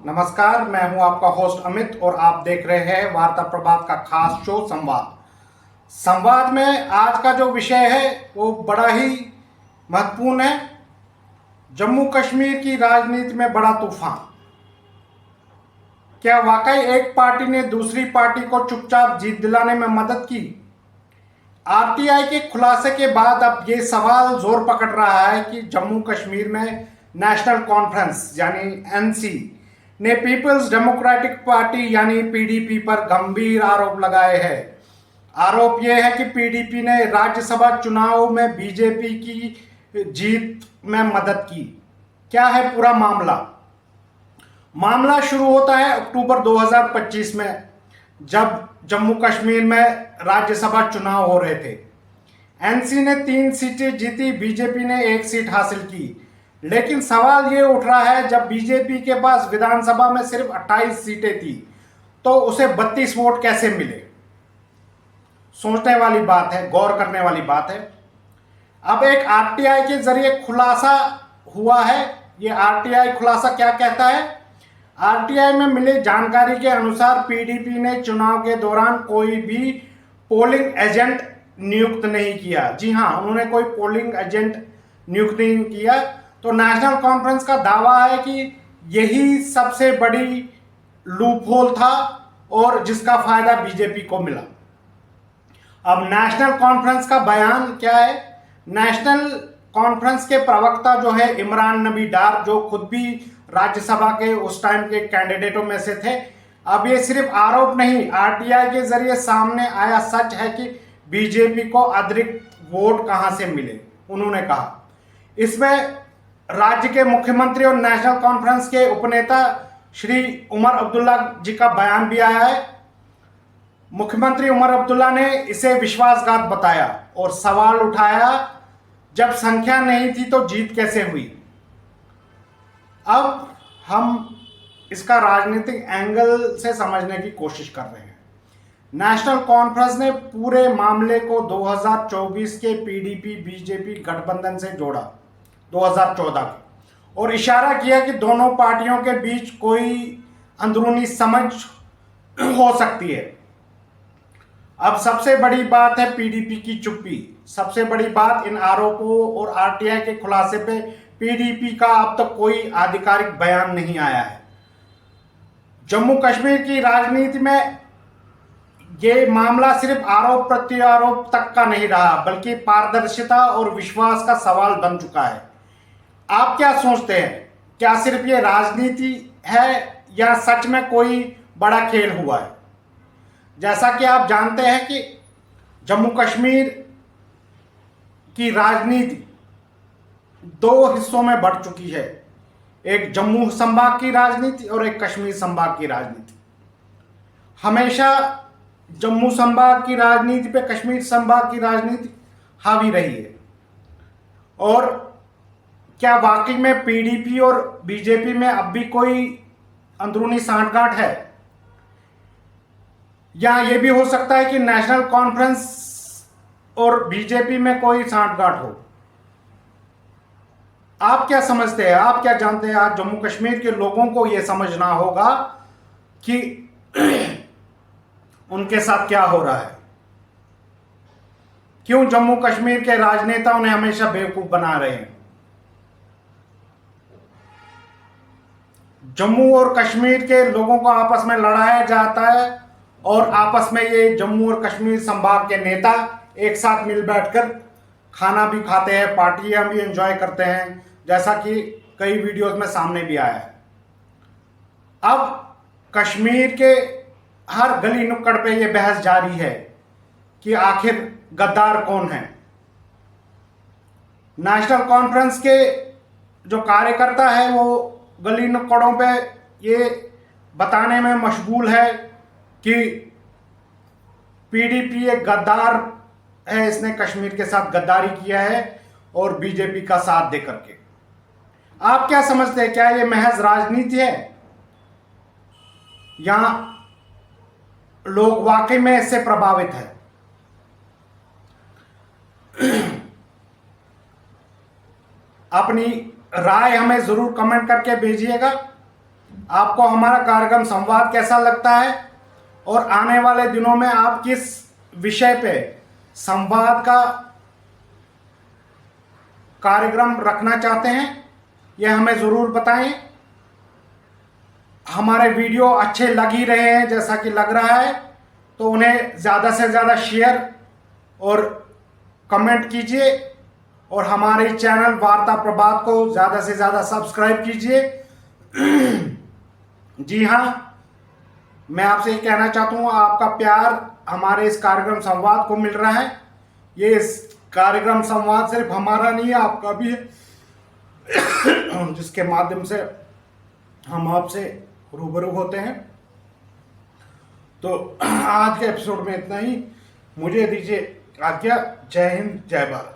नमस्कार, मैं हूं आपका होस्ट अमित और आप देख रहे हैं वार्ता प्रभात का खास शो संवाद। संवाद में आज का जो विषय है वो बड़ा ही महत्वपूर्ण है। जम्मू कश्मीर की राजनीति में बड़ा तूफान। क्या वाकई एक पार्टी ने दूसरी पार्टी को चुपचाप जीत दिलाने में मदद की? आरटीआई के खुलासे के बाद अब ये सवाल जोर पकड़ रहा है कि जम्मू कश्मीर में नेशनल कॉन्फ्रेंस यानी एनसी ने पीपल्स डेमोक्रेटिक पार्टी यानी पीडीपी पर गंभीर आरोप लगाए हैं। आरोप यह है कि पीडीपी ने राज्यसभा चुनाव में बीजेपी की जीत में मदद की। क्या है पूरा मामला? मामला शुरू होता है अक्टूबर 2025 में, जब जम्मू कश्मीर में राज्यसभा चुनाव हो रहे थे। एनसी ने 3 सीटें जीती, बीजेपी ने 1 सीट हासिल की। लेकिन सवाल ये उठ रहा है, जब बीजेपी के पास विधानसभा में सिर्फ 28 सीटें थी तो उसे 32 वोट कैसे मिले? सोचने वाली बात है, गौर करने वाली बात है। अब एक आरटीआई के जरिए खुलासा हुआ है। ये आरटीआई खुलासा क्या कहता है? आरटीआई में मिली जानकारी के अनुसार पीडीपी ने चुनाव के दौरान कोई भी पोलिंग एजेंट नियुक्त नहीं किया। जी हां, उन्होंने कोई पोलिंग एजेंट नियुक्त नहीं किया। तो नेशनल कॉन्फ्रेंस का दावा है कि यही सबसे बड़ी लूपहोल था और जिसका फायदा बीजेपी को मिला। अब नेशनल कॉन्फ्रेंस का बयान क्या है? नेशनल कॉन्फ्रेंस के प्रवक्ता जो है इमरान नबी डार, जो खुद भी राज्यसभा के उस टाइम के कैंडिडेटों में से थे। अब ये सिर्फ आरोप नहीं, आरटीआई के जरिए सामने आया सच है कि बीजेपी को अतिरिक्त वोट कहां से मिले। उन्होंने कहा इसमें राज्य के मुख्यमंत्री और नेशनल कॉन्फ्रेंस के उपनेता श्री उमर अब्दुल्ला जी का बयान भी आया है। मुख्यमंत्री उमर अब्दुल्ला ने इसे विश्वासघात बताया और सवाल उठाया, जब संख्या नहीं थी तो जीत कैसे हुई? अब हम इसका राजनीतिक एंगल से समझने की कोशिश कर रहे हैं। नेशनल कॉन्फ्रेंस ने पूरे मामले को 2024 के पीडीपी बीजेपी गठबंधन से जोड़ा, 2014 के, और इशारा किया कि दोनों पार्टियों के बीच कोई अंदरूनी समझ हो सकती है। अब सबसे बड़ी बात है पीडीपी की चुप्पी। सबसे बड़ी बात, इन आरोपों और आरटीआई के खुलासे पे पीडीपी का अब तक कोई आधिकारिक बयान नहीं आया है। जम्मू कश्मीर की राजनीति में ये मामला सिर्फ आरोप प्रत्यारोप तक का नहीं रहा, बल्कि पारदर्शिता और विश्वास का सवाल बन चुका है। आप क्या सोचते हैं? क्या सिर्फ ये राजनीति है या सच में कोई बड़ा खेल हुआ है? जैसा कि आप जानते हैं कि जम्मू कश्मीर की राजनीति 2 हिस्सों में बढ़ चुकी है। एक जम्मू संभाग की राजनीति और एक कश्मीर संभाग की राजनीति। हमेशा जम्मू संभाग की राजनीति पे कश्मीर संभाग की राजनीति हावी रही है। और क्या वाकई में पीडीपी और बीजेपी में अब भी कोई अंदरूनी सांठगांठ है? या ये भी हो सकता है कि नेशनल कॉन्फ्रेंस और बीजेपी में कोई सांठगांठ हो? आप क्या समझते हैं? आप क्या जानते हैं? आज जम्मू कश्मीर के लोगों को यह समझना होगा कि उनके साथ क्या हो रहा है। क्यों जम्मू कश्मीर के राजनेताओं ने हमेशा बेवकूफ बना रहे हैं। जम्मू और कश्मीर के लोगों को आपस में लड़ाया जाता है और आपस में ये जम्मू और कश्मीर संभाग के नेता एक साथ मिल बैठकर खाना भी खाते हैं, पार्टियां भी एंजॉय करते हैं, जैसा कि कई वीडियोस में सामने भी आया है। अब कश्मीर के हर गली नुक्कड़ पे ये बहस जारी है कि आखिर गद्दार कौन है। नेशनल कॉन्फ्रेंस के जो कार्यकर्ता है वो गली नुक्कड़ों पे ये बताने में मशगूल है कि पीडीपी एक गद्दार है, इसने कश्मीर के साथ गद्दारी किया है और बीजेपी का साथ दे करके। आप क्या समझते हैं? क्या ये महज राजनीति है या लोग वाकई में इससे प्रभावित है? अपनी राय हमें जरूर कमेंट करके भेजिएगा। आपको हमारा कार्यक्रम संवाद कैसा लगता है और आने वाले दिनों में आप किस विषय पे संवाद का कार्यक्रम रखना चाहते हैं, यह हमें ज़रूर बताएं। हमारे वीडियो अच्छे लग ही रहे हैं जैसा कि लग रहा है, तो उन्हें ज़्यादा से ज़्यादा शेयर और कमेंट कीजिए और हमारे चैनल वार्ता प्रभात को ज़्यादा से ज़्यादा सब्सक्राइब कीजिए। जी हाँ, मैं आपसे ये कहना चाहता हूँ, आपका प्यार हमारे इस कार्यक्रम संवाद को मिल रहा है। ये इस कार्यक्रम संवाद सिर्फ हमारा नहीं है, आपका भी है, जिसके माध्यम से हम आपसे रूबरू होते हैं। तो आज के एपिसोड में इतना ही, मुझे दीजिए आज्ञा। जय हिंद, जय भारत।